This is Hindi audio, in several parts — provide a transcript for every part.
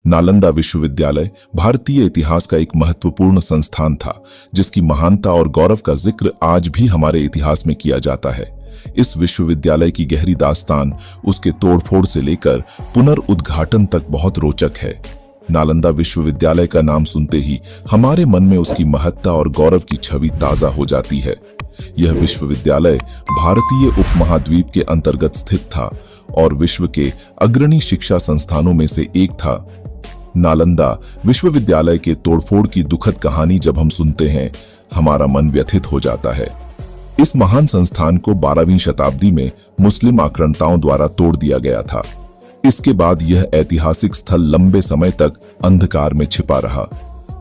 नालंदा विश्वविद्यालय भारतीय इतिहास का एक महत्वपूर्ण संस्थान था, जिसकी महानता और गौरव का जिक्र आज भी हमारे इतिहास में किया जाता है। इस विश्वविद्यालय की गहरी दास्तान उसके तोड़फोड़ से लेकर पुनर्उद्घाटन तक बहुत रोचक है। नालंदा विश्वविद्यालय का नाम सुनते ही हमारे मन में उसकी महत्ता और गौरव की छवि ताजा हो जाती है। यह विश्वविद्यालय भारतीय उपमहाद्वीप के अंतर्गत स्थित था और विश्व के अग्रणी शिक्षा संस्थानों में से एक था। नालंदा विश्वविद्यालय के तोड़फोड़ की दुखद कहानी जब हम सुनते हैं, हमारा मन व्यथित हो जाता है। इस महान संस्थान को 12वीं शताब्दी में मुस्लिम आक्रांताओं द्वारा तोड़ दिया गया था। इसके बाद यह ऐतिहासिक स्थल लंबे समय तक अंधकार में छिपा रहा।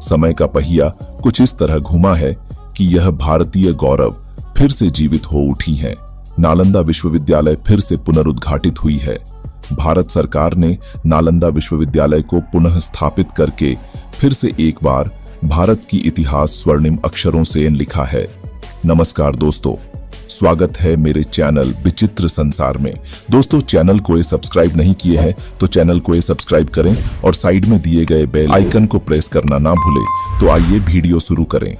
समय का पहिया कुछ इस तरह घुमा है कि यह भारतीय गौरव फिर से जीवित हो उठी है। नालंदा विश्वविद्यालय फिर से पुनरुद्घाटित हुई है। भारत सरकार ने नालंदा विश्वविद्यालय को पुनः स्थापित करके फिर से एक बार भारत की इतिहास स्वर्णिम अक्षरों से लिखा है। नमस्कार दोस्तों, स्वागत है मेरे चैनल विचित्र संसार में। दोस्तों, चैनल को सब्सक्राइब नहीं किए हैं तो चैनल को सब्सक्राइब करें और साइड में दिए गए बेल आइकन को प्रेस करना ना भूलें। तो आइए वीडियो शुरू करें।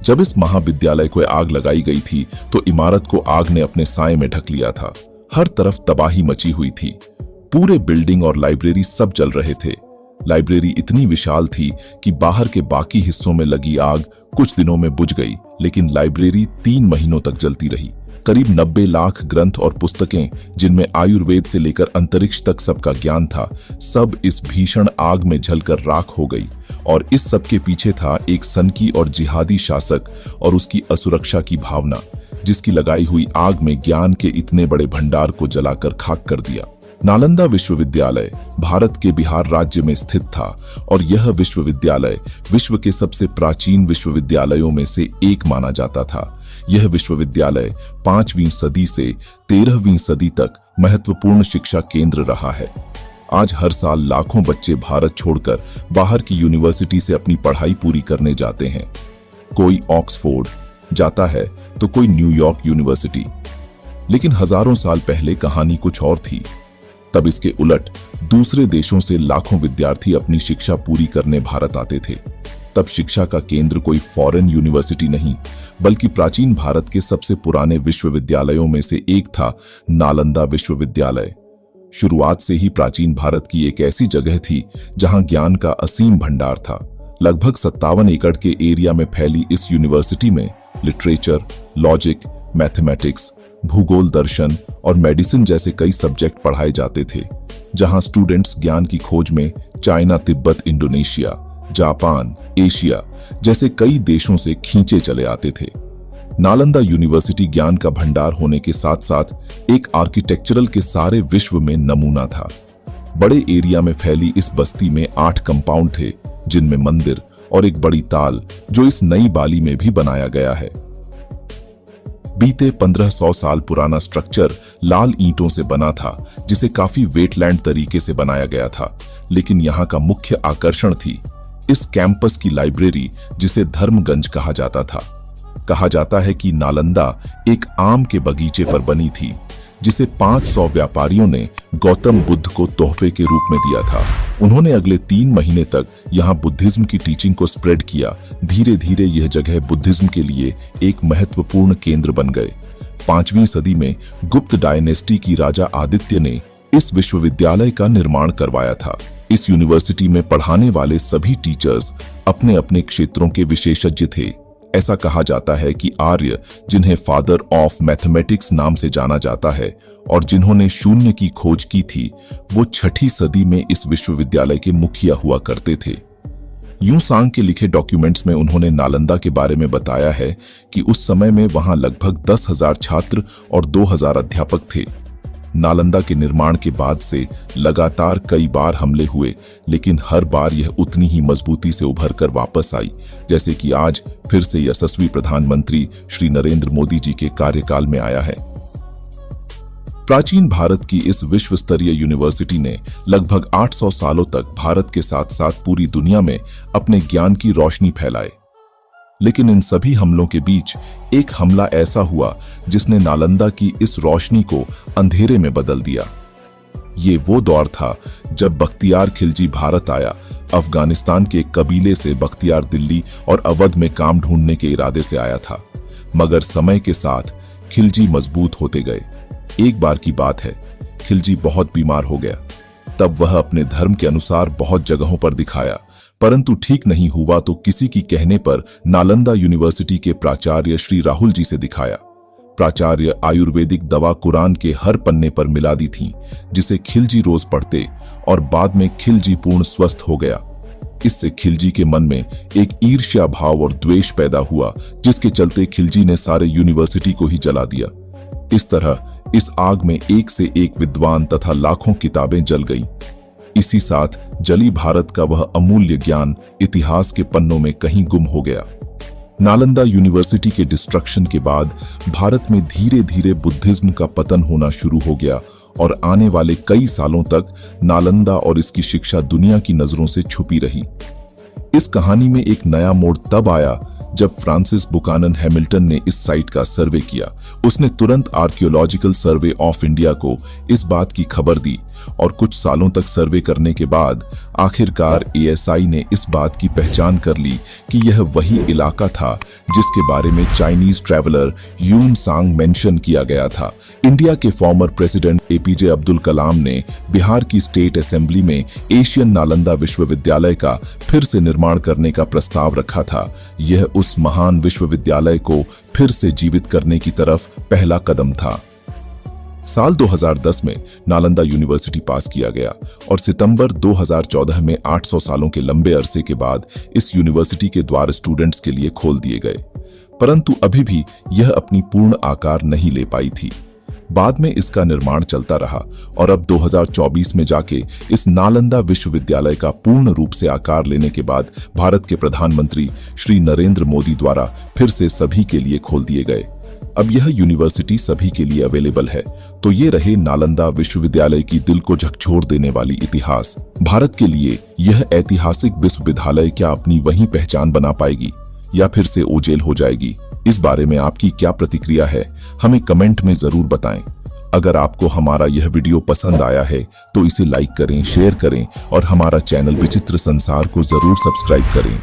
जब इस महाविद्यालय को आग लगाई गई थी तो इमारत को आग ने अपने साए में ढक लिया था। हर तरफ तबाही मची हुई थी। पूरे बिल्डिंग और लाइब्रेरी सब जल रहे थे। लाइब्रेरी इतनी विशाल थी कि बाहर के बाकी हिस्सों में लगी आग कुछ दिनों में बुझ गई, लेकिन लाइब्रेरी 3 महीनों तक जलती रही। करीब 90 लाख ग्रंथ और पुस्तकें, जिनमें आयुर्वेद से लेकर अंतरिक्ष तक सबका ज्ञान था, सब इस भीषण आग में जलकर राख हो गई। और इस सब के पीछे था एक सनकी और जिहादी शासक और उसकी असुरक्षा की भावना, जिसकी लगाई हुई आग में ज्ञान के इतने बड़े भंडार को जलाकर खाक कर दिया। नालंदा विश्वविद्यालय भारत के बिहार राज्य में स्थित था और यह विश्वविद्यालय विश्व के सबसे प्राचीन विश्वविद्यालयों में से एक माना जाता था। यह विश्वविद्यालय 5वीं सदी से 13वीं सदी तक महत्वपूर्ण शिक्षा केंद्र रहा है। आज हर साल लाखों बच्चे भारत छोड़कर बाहर की यूनिवर्सिटी से अपनी पढ़ाई पूरी करने जाते हैं। कोई ऑक्सफोर्ड जाता है तो कोई न्यूयॉर्क यूनिवर्सिटी। लेकिन हजारों साल पहले कहानी कुछ और थी। तब इसके उलट दूसरे देशों से लाखों विद्यार्थी अपनी शिक्षा पूरी करने भारत आते थे। तब शिक्षा का केंद्र कोई फॉरेन यूनिवर्सिटी नहीं, बल्कि प्राचीन भारत के सबसे पुराने विश्वविद्यालयों में से एक था नालंदा विश्वविद्यालय। शुरुआत से ही प्राचीन भारत की एक ऐसी जगह थी जहां ज्ञान का असीम भंडार था। लगभग 57 एकड़ के एरिया में फैली इस यूनिवर्सिटी में लिटरेचर, लॉजिक, मैथमेटिक्स, भूगोल, दर्शन और मेडिसिन जैसे कई सब्जेक्ट पढ़ाए जाते थे। जहां स्टूडेंट्स ज्ञान की खोज में China, Tibet, Indonesia, Japan, Asia जैसे कई देशों से खींचे चले आते थे। नालंदा यूनिवर्सिटी ज्ञान का भंडार होने के साथ साथ एक आर्किटेक्चरल के सारे विश्व में नमूना था। बड़े एरिया में फैली इस बस्ती में 8 कंपाउंड थे, जिनमें मंदिर और एक बड़ी ताल, जो इस नई बाली में भी बनाया गया है। बीते 1500 साल पुराना स्ट्रक्चर लाल ईंटों से बना था, जिसे काफी वेटलैंड तरीके से बनाया गया था। लेकिन यहाँ का मुख्य आकर्षण थी इस कैंपस की लाइब्रेरी, जिसे धर्मगंज कहा जाता था। कहा जाता है कि नालंदा एक आम के बगीचे पर बनी थी, जिसे 500 व्यापारियों ने गौतम बुद्ध को तोहफे के रूप में दिया था। उन्होंने अगले 3 महीने तक यहाँ बुद्धिज्म की टीचिंग को स्प्रेड किया। धीरे धीरे यह जगह बुद्धिज्म के लिए एक महत्वपूर्ण केंद्र बन गए। 5वीं सदी में गुप्त डायनेस्टी की राजा आदित्य ने इस विश्वविद्यालय का निर्माण करवाया था। इस यूनिवर्सिटी में पढ़ाने वाले सभी टीचर्स अपने अपने क्षेत्रों के विशेषज्ञ थे। ऐसा कहा जाता है कि आर्य, जिन्हें फादर ऑफ मैथमेटिक्स नाम से जाना जाता है और जिन्होंने शून्य की खोज की थी, वो 6ठी सदी में इस विश्वविद्यालय के मुखिया हुआ करते थे। यूं सांग के लिखे डॉक्यूमेंट्स में उन्होंने नालंदा के बारे में बताया है कि उस समय में वहां लगभग 10,000 छात्र और 2,000 अध्यापक थे। नालंदा के निर्माण के बाद से लगातार कई बार हमले हुए, लेकिन हर बार यह उतनी ही मजबूती से उभर कर वापस आई, जैसे कि आज फिर से यशस्वी प्रधानमंत्री श्री नरेंद्र मोदी जी के कार्यकाल में आया है। प्राचीन भारत की इस विश्व स्तरीय यूनिवर्सिटी ने लगभग 800 सालों तक भारत के साथ साथ पूरी दुनिया में अपने ज्ञान की रोशनी फैलाई। लेकिन इन सभी हमलों के बीच एक हमला ऐसा हुआ जिसने नालंदा की इस रोशनी को अंधेरे में बदल दिया। ये वो दौर था जब बख्तियार खिलजी भारत आया। अफगानिस्तान के एक कबीले से बख्तियार दिल्ली और अवध में काम ढूंढने के इरादे से आया था, मगर समय के साथ खिलजी मजबूत होते गए। एक बार की बात है, खिलजी बहुत बीमार हो गया। तब वह अपने धर्म के अनुसार बहुत जगहों पर दिखाया, परंतु ठीक नहीं हुआ तो किसी की कहने पर नालंदा यूनिवर्सिटी के प्राचार्य श्री राहुल जी से दिखाया। प्राचार्य आयुर्वेदिक दवा कुरान के हर पन्ने पर मिला दी थी, जिसे खिलजी रोज पढ़ते और बाद में खिलजी पूर्ण स्वस्थ हो गया। इससे खिलजी के मन में एक ईर्ष्या भाव और द्वेष पैदा हुआ, जिसके चलते खिलजी ने सारे यूनिवर्सिटी को ही जला दिया। इस तरह इस आग में एक से एक विद्वान तथा लाखों किताबें जल गईं। इसी साथ जली भारत का वह अमूल्य ज्ञान इतिहास के पन्नों में कहीं गुम हो गया। नालंदा यूनिवर्सिटी के डिस्ट्रक्शन के बाद भारत में धीरे धीरे बुद्धिज्म का पतन होना शुरू हो गया और आने वाले कई सालों तक नालंदा और इसकी शिक्षा दुनिया की नजरों से छुपी रही। इस कहानी में एक नया मोड़ तब आया जब फ्रांसिस बुकानन हैमिल्टन ने इस साइट का सर्वे किया। उसने तुरंत आर्कियोलॉजिकल सर्वे ऑफ इंडिया को इस बात की खबर दी और कुछ सालों तक सर्वे करने के बाद आखिरकार एएसआई ने इस बात की पहचान कर ली कि यह वही इलाका था जिसके बारे में चाइनीज ट्रैवलर यून सांग मेंशन किया गया था। इंडिया के former president APJ Abdul Kalam ने बिहार की स्टेट असेंबली में एशियन नालंदा विश्वविद्यालय का फिर से निर्माण करने का प्रस्ताव रखा था। यह उस महान विश्वविद्यालय को फिर से जीवित करने की तरफ पहला कदम था। साल 2010 में नालंदा यूनिवर्सिटी पास किया गया और सितंबर 2014 में 800 सालों के लंबे अरसे के बाद इस यूनिवर्सिटी के द्वार स्टूडेंट्स के लिए खोल दिए गए, परंतु अभी भी यह अपनी पूर्ण आकार नहीं ले पाई थी। बाद में इसका निर्माण चलता रहा और अब 2024 में जाके इस नालंदा विश्वविद्यालय का पूर्ण रूप से आकार लेने के बाद भारत के प्रधानमंत्री श्री नरेंद्र मोदी द्वारा फिर से सभी के लिए खोल दिए गए। अब यह यूनिवर्सिटी सभी के लिए अवेलेबल है। तो ये रहे नालंदा विश्वविद्यालय की दिल को झकझोर देने वाली इतिहास। भारत के लिए यह ऐतिहासिक विश्वविद्यालय क्या अपनी वही पहचान बना पाएगी या फिर से ओझेल हो जाएगी? इस बारे में आपकी क्या प्रतिक्रिया है, हमें कमेंट में जरूर बताएं। अगर आपको हमारा यह वीडियो पसंद आया है तो इसे लाइक करें, शेयर करें और हमारा चैनल विचित्र संसार को जरूर सब्सक्राइब करें।